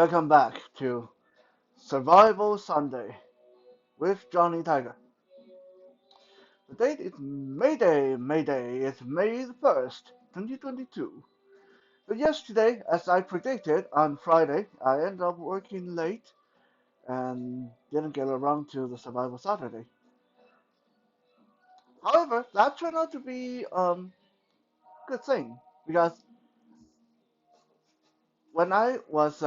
Welcome back to Survival Sunday with Johnny Tiger. The date is Mayday, Mayday. It's May the 1st, 2022. So yesterday, as I predicted on Friday, I ended up working late and didn't get around to the Survival Saturday. However, that turned out to be good thing because when I was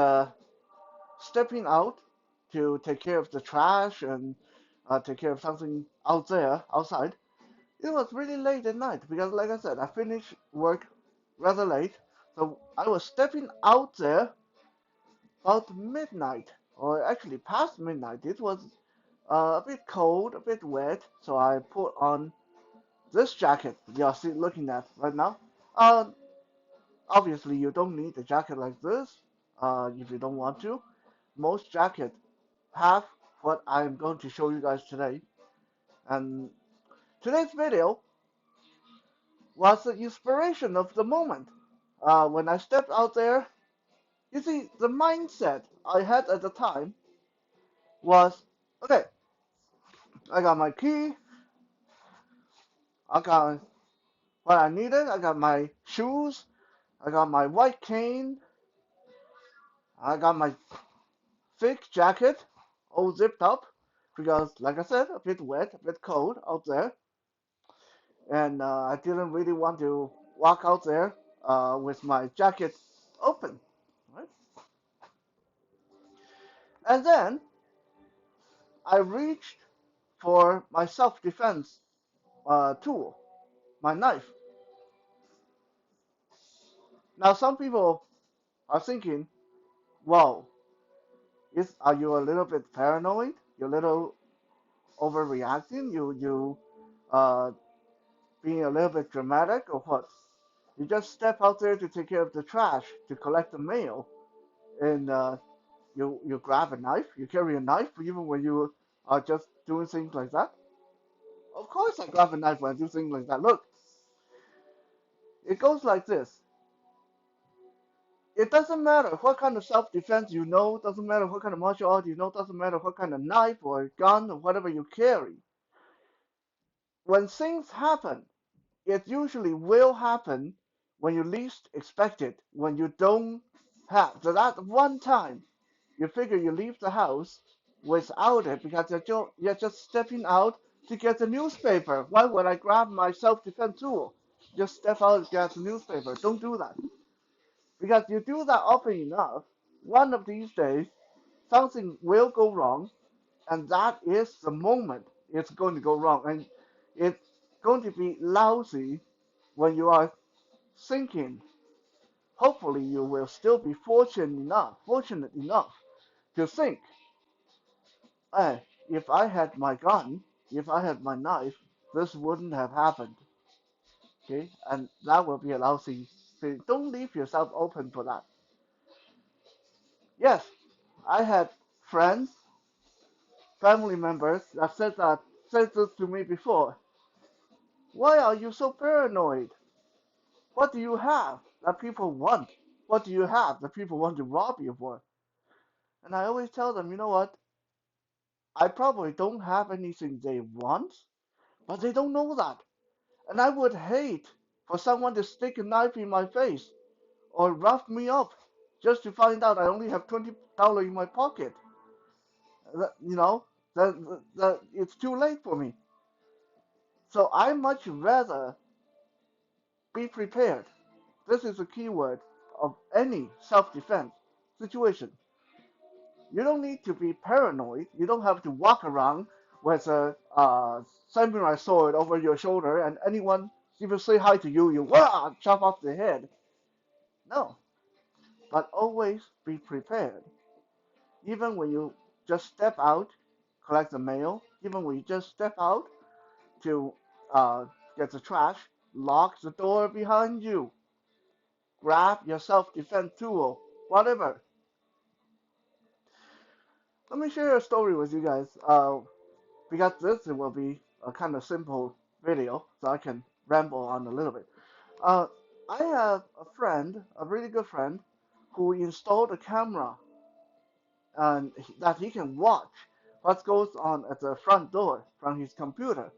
stepping out to take care of the trash and take care of something out there outside, it was really late at night because, like I said, I finished work rather late. So I was stepping out there about midnight, or actually past midnight. It was a bit cold, a bit wet, so I put on this jacket you're looking at right now. Uh, Obviously, you don't need a jacket like this if you don't want to. Most jackets have what I'm going to show you guys today. And today's video was the inspiration of the moment. When I stepped out there, you see, the mindset I had at the time was, okay, I got my key, I got what I needed, I got my shoes, I got my white cane, I got my thick jacket, all zipped up, because, like I said, a bit wet, a bit cold out there, and I didn't really want to walk out there with my jacket open, right? And then I reached for my self-defense tool, my knife. Now, some people are thinking, "Whoa, are you a little bit paranoid? You're a little overreacting? You uh, being a little bit dramatic, or what? You just step out there to take care of the trash, to collect the mail, and you grab a knife, you carry a knife, even when you are just doing things like that." Of course, I grab a knife when I do things like that. Look, it goes like this. It doesn't matter what kind of self-defense you know, doesn't matter what kind of martial art you know, doesn't matter what kind of knife or gun or whatever you carry. When things happen, it usually will happen when you least expect it, when you don't have. So that one time you figure you leave the house without it because you're just stepping out to get the newspaper. Why would I grab my self-defense tool? Just step out and get the newspaper. Don't do that. Because you do that often enough, one of these days, something will go wrong, and that is the moment it's going to go wrong. And it's going to be lousy when you are thinking. Hopefully, you will still be fortunate enough to think, hey, if I had my gun, if I had my knife, this wouldn't have happened. Okay, and that will be a lousy thing. Don't leave yourself open for that. Yes, I had friends, family members that said this to me before. Why are you so paranoid? What do you have that people want? What do you have that people want to rob you for? And I always tell them, you know what? I probably don't have anything they want, but they don't know that. And I would hate for someone to stick a knife in my face or rough me up just to find out I only have $20 in my pocket. You know, that it's too late for me. So I much rather be prepared. This is a key word of any self-defense situation. You don't need to be paranoid. You don't have to walk around with a samurai sword over your shoulder, and anyone even say hi to you, you chop off the head. No, but always be prepared. Even when you just step out, collect the mail. Even when you just step out to uh, get the trash, lock the door behind you. Grab your self-defense tool, whatever. Let me share a story with you guys. Because this will be a kind of simple video, so I can ramble on a little bit. Uh, I have a friend, a really good friend, who installed a camera and that he can watch what goes on at the front door from his computer.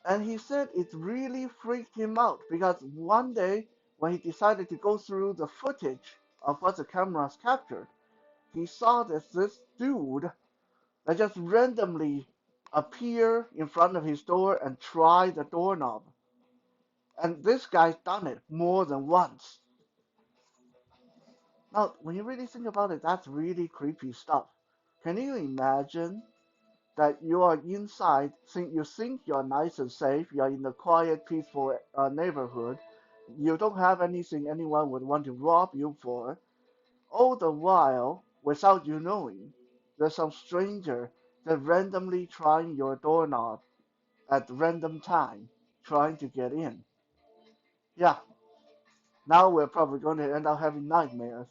And he said it really freaked him out because one day when he decided to go through the footage of what the cameras captured, he saw that this dude that just randomly appear in front of his door and try the doorknob. And this guy's done it more than once. Now, when you really think about it, that's really creepy stuff. Can you imagine that you are inside, you think you're nice and safe, you're in a quiet, peaceful neighborhood, you don't have anything anyone would want to rob you for, all the while, without you knowing, there's some stranger that randomly trying your doorknob at random time, trying to get in. Yeah, now we're probably going to end up having nightmares,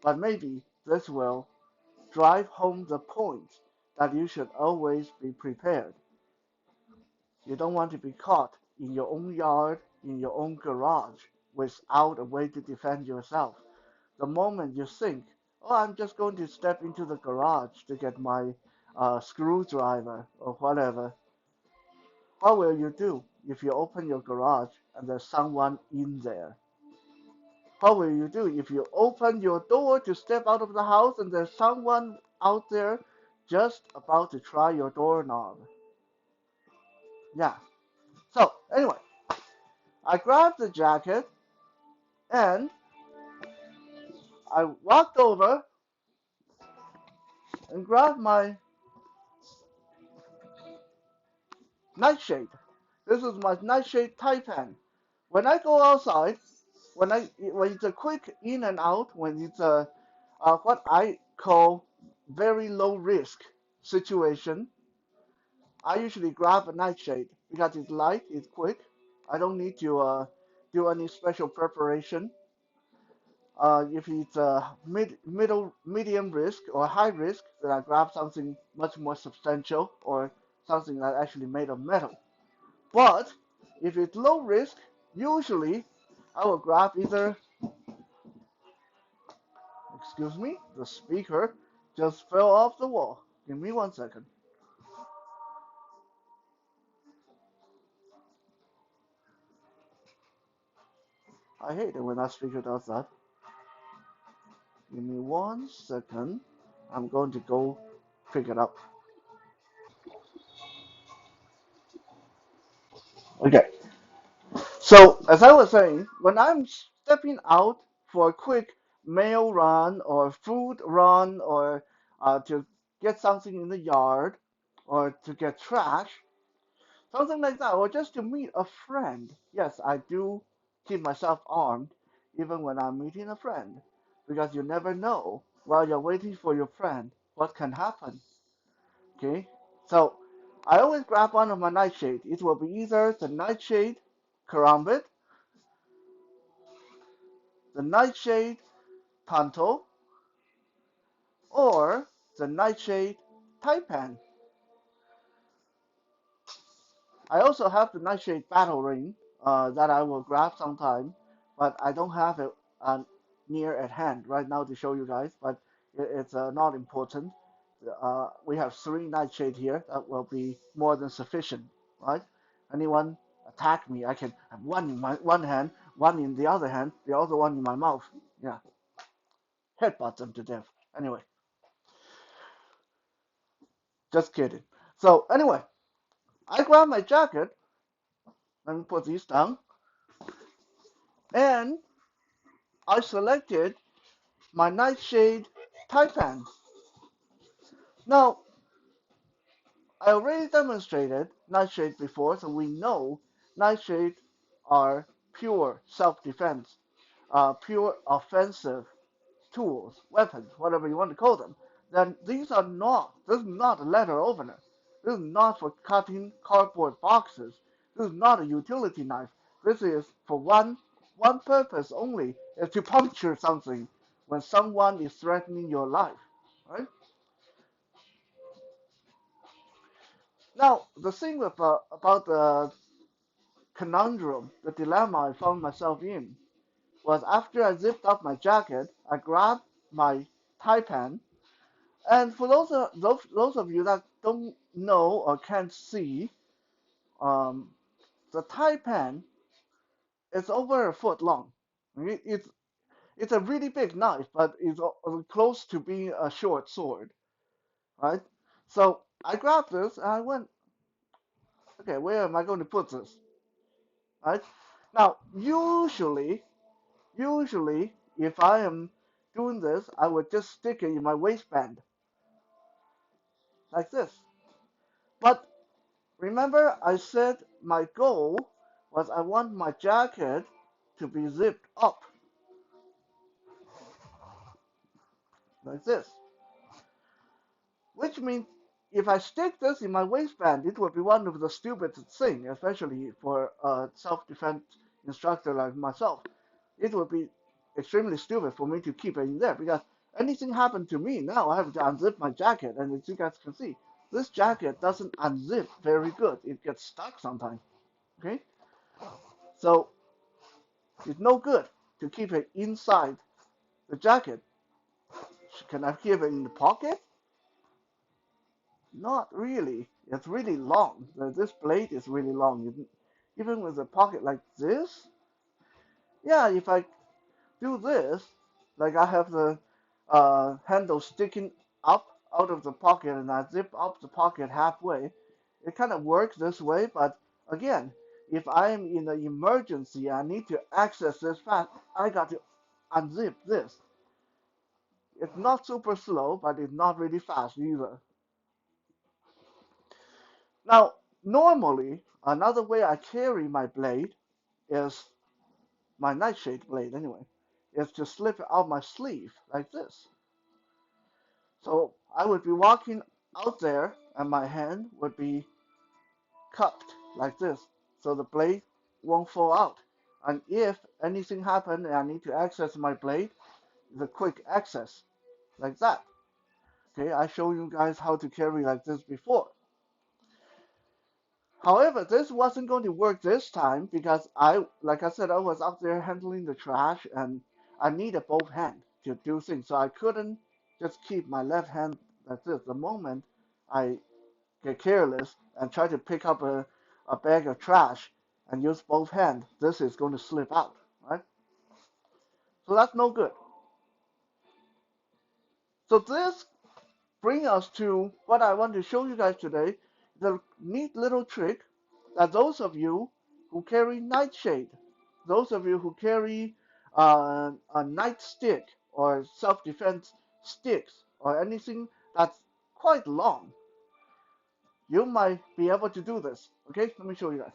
but maybe this will drive home the point that you should always be prepared. You don't want to be caught in your own yard, in your own garage, without a way to defend yourself. The moment you think, oh, I'm just going to step into the garage to get my screwdriver or whatever, what will you do if you open your garage and there's someone in there? What will you do if you open your door to step out of the house and there's someone out there just about to try your doorknob? Yeah. So, anyway, I grabbed the jacket and I walked over and grabbed my nightshade. This is my nightshade Taipan. When I go outside, when it's a quick in and out, when it's a what I call very low risk situation, I usually grab a nightshade because it's light, it's quick. I don't need to do any special preparation. If it's medium risk or high risk, then I grab something much more substantial or something that actually made of metal. But if it's low risk, usually I will grab either, excuse me, the speaker just fell off the wall. Give me 1 second. I hate it when that speaker does that. Give me 1 second. I'm going to go pick it up. Okay. So, as I was saying, when I'm stepping out for a quick mail run or food run or to get something in the yard or to get trash, something like that, or just to meet a friend, yes, I do keep myself armed even when I'm meeting a friend because you never know while you're waiting for your friend what can happen. Okay? So, I always grab one of my nightshades. It will be either the nightshade karambit, the nightshade Panto, or the Nightshade Taipan. I also have the Nightshade Battle Ring that I will grab sometime, but I don't have it near at hand right now to show you guys, but it's not important. We have three Nightshade here. That will be more than sufficient, right? Anyone attack me, I can have one in my one hand, one in the other hand, the other one in my mouth. Yeah, headbutt them to death. Anyway, just kidding. So anyway, I grabbed my jacket. Let me put these down. And I selected my Nightshade Taipan. Now, I already demonstrated Nightshade before, so we know Nightshade are pure self-defense, pure offensive tools, weapons, whatever you want to call them. Then these are not, this is not a letter opener. This is not for cutting cardboard boxes. This is not a utility knife. This is for one purpose only, is to puncture something when someone is threatening your life. Right? Now, the thing about the conundrum, the dilemma I found myself in, was after I zipped up my jacket, I grabbed my taipan. And for those of you that don't know or can't see, um, the taipan is over a foot long. It's a really big knife, but it's close to being a short sword, right? So I grabbed this and I went, okay, where am I going to put this, right? Now, usually, if I am doing this, I would just stick it in my waistband, like this. But remember, I said my goal was I want my jacket to be zipped up, like this. Which means if I stick this in my waistband, it would be one of the stupidest things, especially for a self-defense instructor like myself. It would be extremely stupid for me to keep it in there because anything happened to me, now I have to unzip my jacket, and as you guys can see, this jacket doesn't unzip very good. It gets stuck sometimes. Okay, so it's no good to keep it inside the jacket. Can I keep it in the pocket? Not really. It's really long. This blade is really long. Even with a pocket like this, yeah, if I do this, like I have the handle sticking up out of the pocket and I zip up the pocket halfway, it kind of works this way, but again, if I am in an emergency, I need to access this fast, I got to unzip this. It's not super slow, but it's not really fast either. Now, normally, another way I carry my blade is my nightshade blade anyway, is to slip it out my sleeve like this. So I would be walking out there and my hand would be cupped like this. So the blade won't fall out. And if anything happened and I need to access my blade, it's a quick access like that. Okay, I showed you guys how to carry like this before. However, this wasn't going to work this time because like I said, I was out there handling the trash and I needed both hands to do things. So I couldn't just keep my left hand like this. The moment I get careless and try to pick up a bag of trash and use both hands, this is going to slip out, right? So that's no good. So this brings us to what I want to show you guys today, the neat little trick that those of you who carry nightshade, those of you who carry a nightstick or self-defense sticks or anything that's quite long, you might be able to do this. Okay, let me show you guys.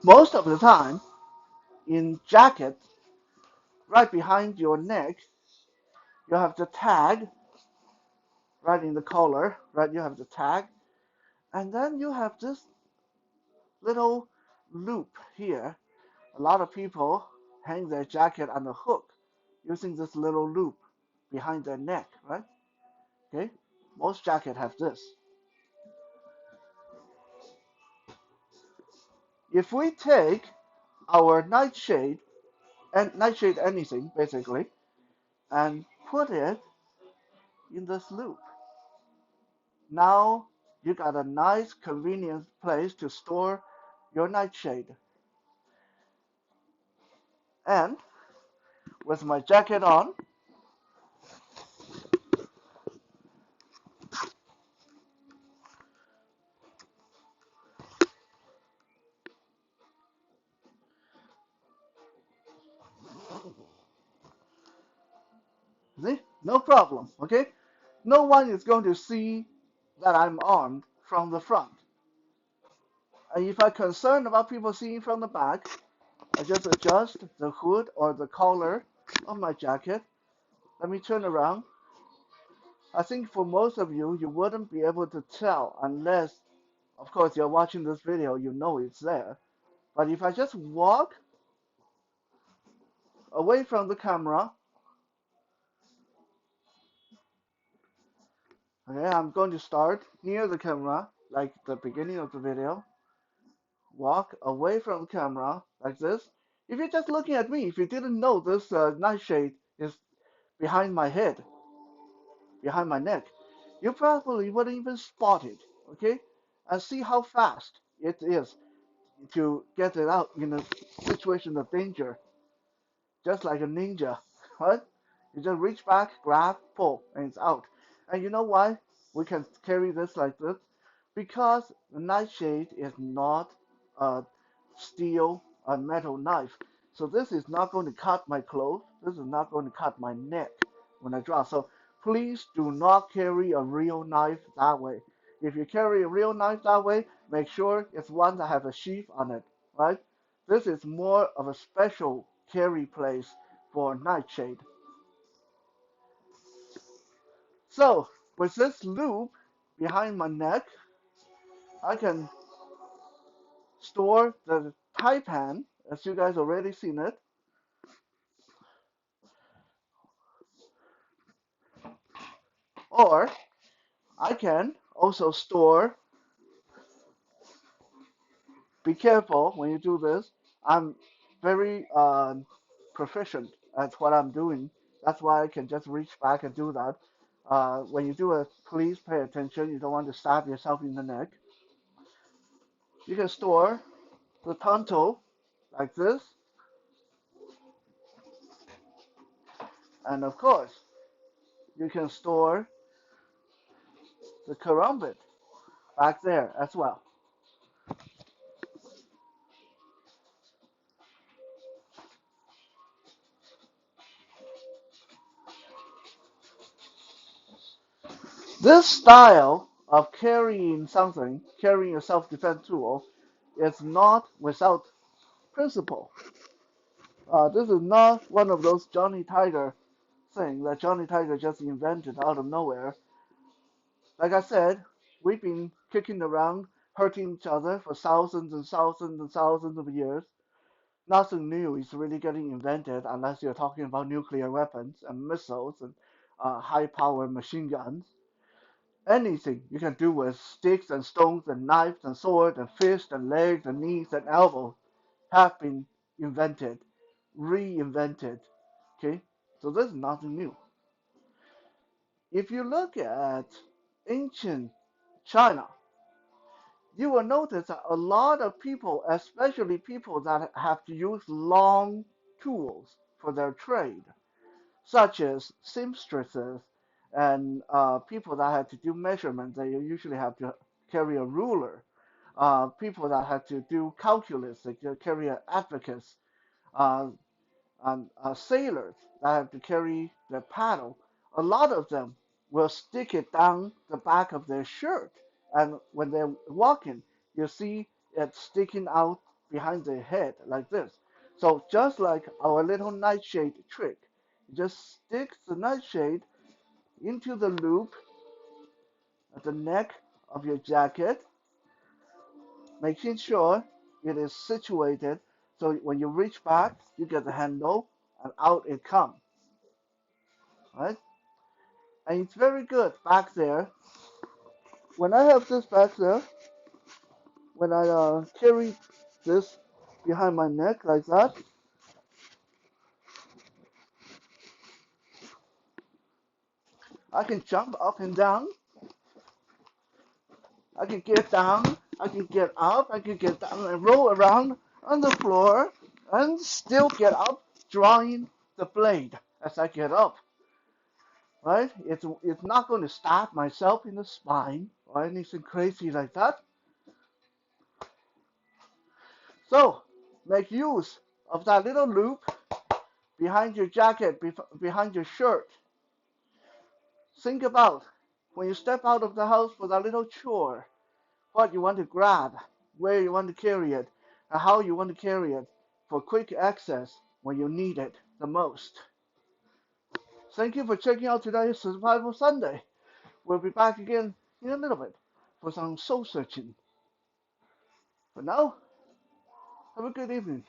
Most of the time, in jacket, right behind your neck, you have the tag, right in the collar, right? You have the tag, and then you have this little loop here. A lot of people hang their jacket on a hook using this little loop behind their neck, right? Okay, most jacket have this. If we take our nightshade and nightshade anything basically and put it in this loop, now you got a nice convenient place to store your nightshade. And with my jacket on, see, no problem, okay? No one is going to see that I'm armed from the front. And if I'm concerned about people seeing from the back, I just adjust the hood or the collar of my jacket. Let me turn around. I think for most of you, you wouldn't be able to tell unless, of course, you're watching this video, you know it's there. But if I just walk away from the camera, okay, I'm going to start near the camera. like the beginning of the video, walk away from the camera like this. If you're just looking at me, if you didn't know this nightshade is behind my head, behind my neck, you probably wouldn't even spot it, okay? And see how fast it is to get it out in a situation of danger, just like a ninja, right? You just reach back, grab, pull, and it's out. And you know why we can carry this like this? Because the nightshade is not a steel or metal knife. So this is not going to cut my clothes. This is not going to cut my neck when I draw. So please do not carry a real knife that way. If you carry a real knife that way, make sure it's one that has a sheath on it, right? This is more of a special carry place for nightshade. So with this loop behind my neck, I can store the taipan, as you guys already seen it, or I can also store, be careful when you do this, I'm very proficient at what I'm doing. That's why I can just reach back and do that. When you do it, please pay attention. You don't want to stab yourself in the neck. You can store the tonto like this, and of course, you can store the karambit back there as well. This style of carrying something, carrying a self-defense tool, is not without principle. This is not one of those Johnny Tiger things that Johnny Tiger just invented out of nowhere. Like I said, we've been kicking around, hurting each other for thousands and thousands and thousands of years. Nothing new is really getting invented unless you're talking about nuclear weapons and missiles and high-powered machine guns. Anything you can do with sticks and stones and knives and swords and fists and legs and knees and elbows have been invented, reinvented. Okay, so this is nothing new. If you look at ancient China, you will notice that a lot of people, especially people that have to use long tools for their trade, such as seamstresses and people that have to do measurements, they usually have to carry a ruler. People that have to do calculus, they carry an abacus. Uh, and sailors that have to carry the paddle, a lot of them will stick it down the back of their shirt. And when they're walking, you see it sticking out behind their head like this. So just like our little nightshade trick, you just stick the nightshade into the loop at the neck of your jacket, making sure it is situated so when you reach back, you get the handle and out it comes, right? And it's very good back there. When I have this back there, when I carry this behind my neck like that, I can jump up and down. I can get down. I can get up. I can get down and roll around on the floor and still get up, drawing the blade as I get up. Right? It's not going to stab myself in the spine or anything crazy like that. So make use of that little loop behind your jacket, behind your shirt. Think about when you step out of the house for that little chore, what you want to grab, where you want to carry it, and how you want to carry it for quick access when you need it the most. Thank you for checking out today's Survival Sunday. We'll be back again in a little bit for some soul searching. For now, have a good evening.